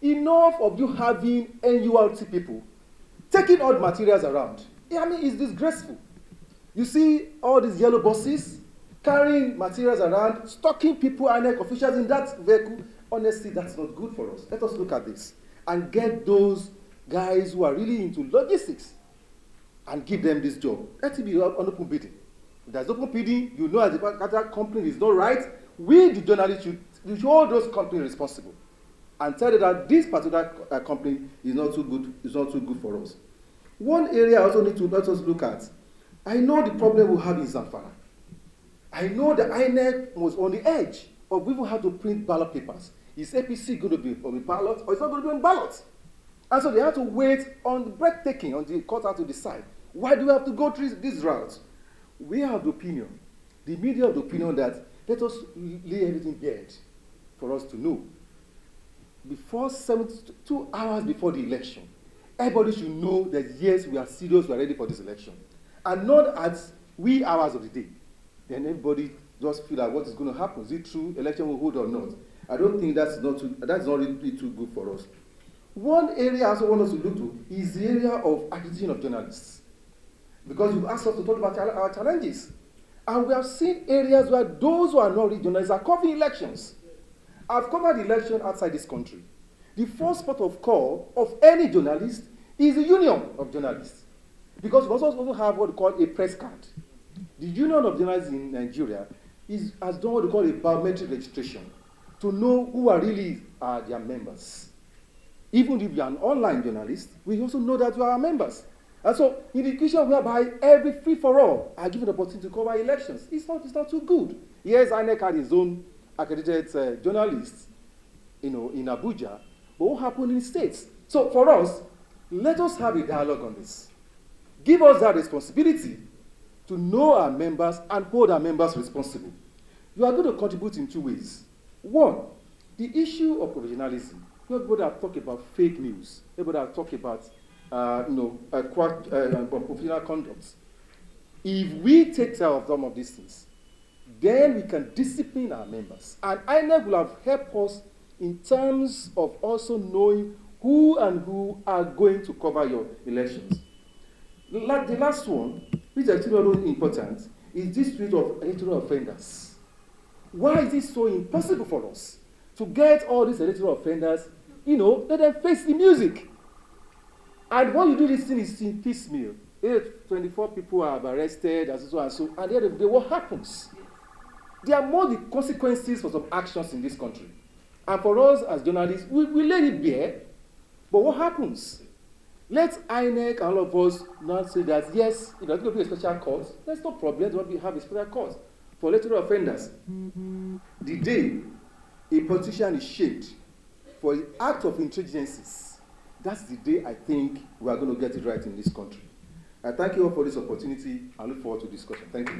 Enough of you having NURT people taking odd materials around. I mean, it's disgraceful. You see all these yellow buses carrying materials around, stalking people, INEC officials in that vehicle. Honestly, that's not good for us. Let us look at this and get those guys who are really into logistics and give them this job. Let it be on open bidding. If there's open bidding, you know as the company is not right, we, the journalists, should hold those companies responsible and tell them that this particular company is not too good for us. One area I also need to let us look at. I know the problem we have in Zamfara. I know the INEC was on the edge of even how to print ballot papers. Is APC going to be on the ballot or it's not going to be on ballot? And so they had to wait on the breathtaking, on the court had to decide. Why do we have to go through this route? We have the opinion, the media have the opinion that let us lay everything bare for us to know. Before 72 hours before the election, everybody should know that yes, we are serious, we are ready for this election. And not at wee hours of the day. Then everybody just feel like what is going to happen. Is it true? Election will hold or not? I don't think that's not really too good for us. One area I also want us to look to is the area of acquisition of journalists. Because you've asked us to talk about our challenges. And we have seen areas where those who are not really journalists are covering elections. I've covered the election outside this country. The first port of call of any journalist is the Union of Journalists. Because we also have what we call a press card. The Union of Journalists in Nigeria has done what we call a biometric registration to know who are really their members. Even if you are an online journalist, we also know that you are our members. And so, in the equation whereby every free-for-all are given the opportunity to cover elections, it's not too good. Yes, INEC had his own accredited journalists, in Abuja, but what happened in the States? So, for us, let us have a dialogue on this. Give us that responsibility to know our members and hold our members responsible. You are going to contribute in two ways. One, the issue of professionalism. Everybody have talked about fake news. Everybody have talked about professional conduct. If we take care of some of these things, then we can discipline our members. And INEC will have helped us in terms of also knowing who are going to cover your elections. The last one, which is extremely important, is this issue of electoral offenders. Why is it so impossible for us to get all these electoral offenders, let them face the music? And when you do this thing, it's in piecemeal. 24 people are arrested, and so and so. And at the end of the day, what happens? There are more the consequences for some actions in this country. And for us as journalists, we let it bare. But what happens? Let INEC and all of us not say that, yes, if there's going to be a special court, there's no problem. We have a special court for electoral offenders. The day a politician is shamed for the act of intransigencies, that's the day I think we are going to get it right in this country. I thank you all for this opportunity and look forward to discussion. Thank you.